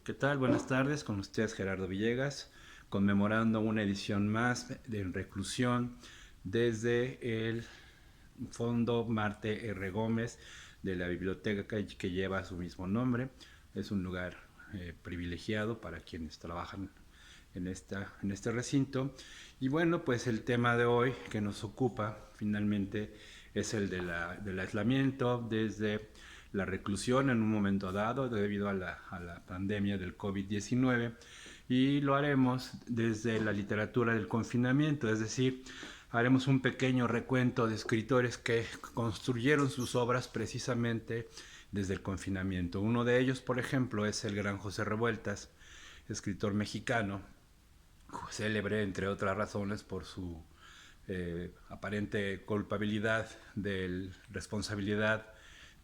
¿Qué tal? Buenas tardes, con ustedes Gerardo Villegas, conmemorando una edición más de Reclusión desde el Fondo Marte R. Gómez de la biblioteca que lleva su mismo nombre. Es un lugar privilegiado para quienes trabajan en este recinto. Y bueno, pues el tema de hoy que nos ocupa finalmente es el del aislamiento desde la reclusión en un momento dado debido a la pandemia del COVID-19 y lo haremos desde la literatura del confinamiento, es decir, haremos un pequeño recuento de escritores que construyeron sus obras precisamente desde el confinamiento. Uno de ellos, por ejemplo, es el gran José Revueltas, escritor mexicano, célebre entre otras razones por su aparente culpabilidad de responsabilidad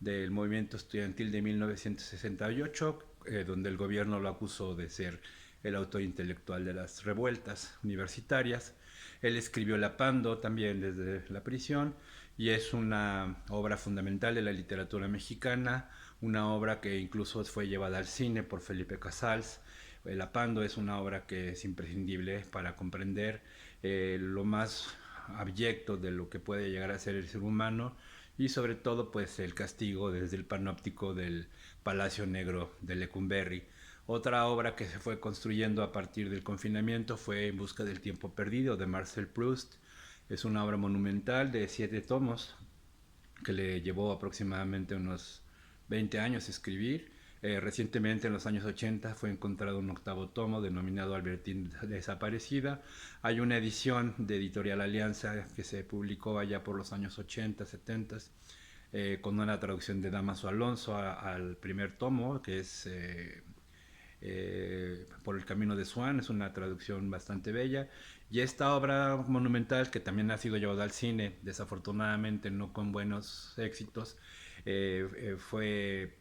del movimiento estudiantil de 1968, donde el gobierno lo acusó de ser el autor intelectual de las revueltas universitarias. Él escribió La Pando también desde la prisión y es una obra fundamental de la literatura mexicana, una obra que incluso fue llevada al cine por Felipe Casals. El Apando es una obra que es imprescindible para comprender lo más abyecto de lo que puede llegar a ser el ser humano y sobre todo pues el castigo desde el panóptico del Palacio Negro de Lecumberri. Otra obra que se fue construyendo a partir del confinamiento fue En busca del tiempo perdido de Marcel Proust. Es una obra monumental de 7 tomos que le llevó aproximadamente unos 20 años escribir. Recientemente, en los años 80, fue encontrado un octavo tomo denominado Albertín Desaparecida. Hay una edición de Editorial Alianza que se publicó allá por los años 80, 70, con una traducción de Damaso Alonso al primer tomo, que es Por el camino de Swan, es una traducción bastante bella. Y esta obra monumental, que también ha sido llevada al cine, desafortunadamente no con buenos éxitos, fue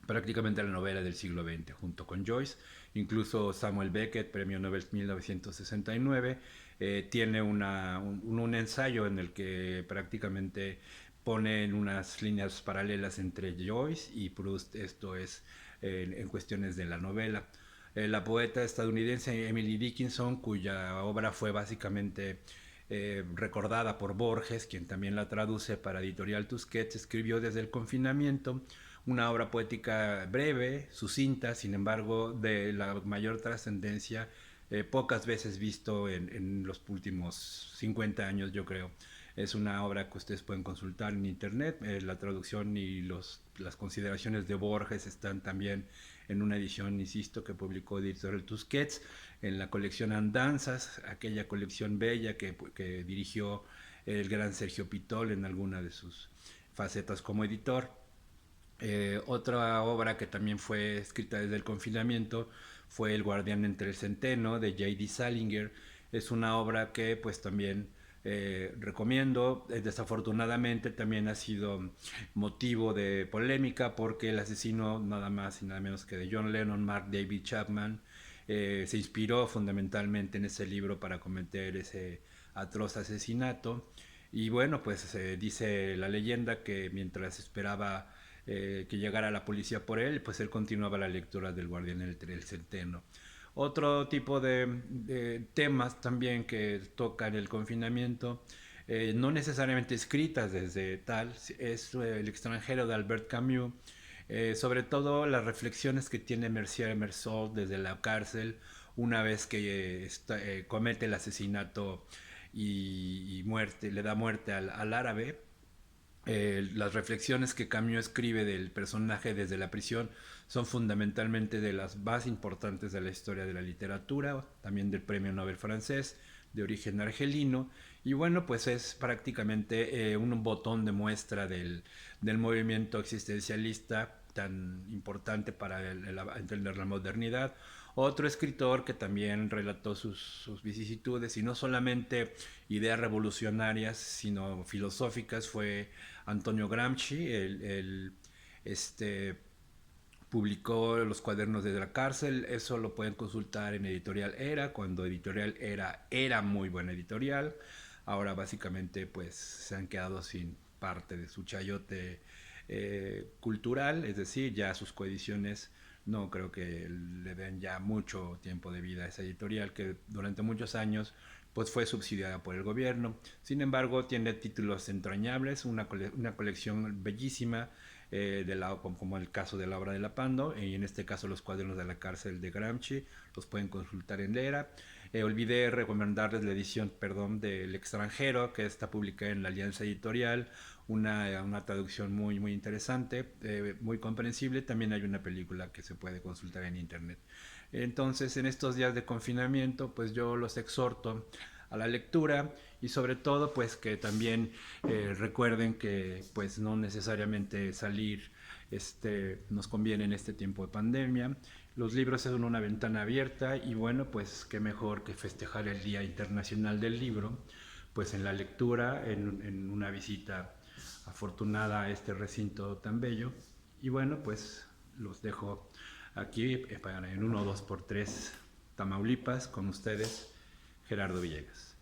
prácticamente la novela del siglo XX, junto con Joyce. Incluso Samuel Beckett, premio Nobel 1969, tiene un ensayo en el que prácticamente pone en unas líneas paralelas entre Joyce y Proust. Esto es en cuestiones de la novela. La poeta estadounidense Emily Dickinson, cuya obra fue básicamente recordada por Borges, quien también la traduce para Editorial Tusquets, escribió desde el confinamiento una obra poética breve, sucinta, sin embargo, de la mayor trascendencia, pocas veces visto en los últimos 50 años, yo creo. Es una obra que ustedes pueden consultar en internet. La traducción y las consideraciones de Borges están también en una edición, insisto, que publicó Editorial Tusquets, en la colección Andanzas, aquella colección bella que dirigió el gran Sergio Pitol en alguna de sus facetas como editor. Otra obra que también fue escrita desde el confinamiento fue El guardián entre el centeno de J.D. Salinger. Es una obra que pues también recomiendo. Desafortunadamente también ha sido motivo de polémica porque el asesino nada más y nada menos que de John Lennon, Mark David Chapman, se inspiró fundamentalmente en ese libro para cometer ese atroz asesinato. Y bueno, pues dice la leyenda que mientras esperaba que llegara la policía por él, pues él continuaba la lectura del Guardián entre el Centeno. Otro tipo de temas también que tocan el confinamiento, no necesariamente escritas desde tal, es El extranjero de Albert Camus, sobre todo las reflexiones que tiene Mercier Meursault desde la cárcel una vez que comete el asesinato y muerte, le da muerte al árabe. Las reflexiones que Camus escribe del personaje desde la prisión son fundamentalmente de las más importantes de la historia de la literatura, también del premio Nobel francés, de origen argelino, y bueno, pues es prácticamente un botón de muestra del movimiento existencialista tan importante para entender la modernidad. Otro escritor que también relató sus vicisitudes y no solamente ideas revolucionarias, sino filosóficas, fue Antonio Gramsci. Este, publicó los cuadernos de la cárcel. Eso lo pueden consultar en Editorial Era, cuando Editorial era muy buena editorial. Ahora básicamente pues se han quedado sin parte de su chayote cultural, es decir, ya sus coediciones no creo que le den ya mucho tiempo de vida a esa editorial que durante muchos años pues fue subsidiada por el gobierno. Sin embargo, tiene títulos entrañables, una colección bellísima, como el caso de la obra de Lapando, y en este caso los cuadernos de la cárcel de Gramsci, los pueden consultar en Lera. Olvidé recomendarles la edición, perdón, del extranjero, que está publicada en la Alianza Editorial, una traducción muy, muy interesante, muy comprensible. También hay una película que se puede consultar en internet. Entonces, en estos días de confinamiento, pues yo los exhorto a la lectura y sobre todo, pues que también recuerden que pues no necesariamente salir nos conviene en este tiempo de pandemia. Los libros son una ventana abierta y bueno, pues qué mejor que festejar el Día Internacional del Libro, pues en la lectura, en una visita afortunada a este recinto tan bello. Y bueno, pues los dejo aquí en 1, 2 por 3 Tamaulipas con ustedes, Gerardo Villegas.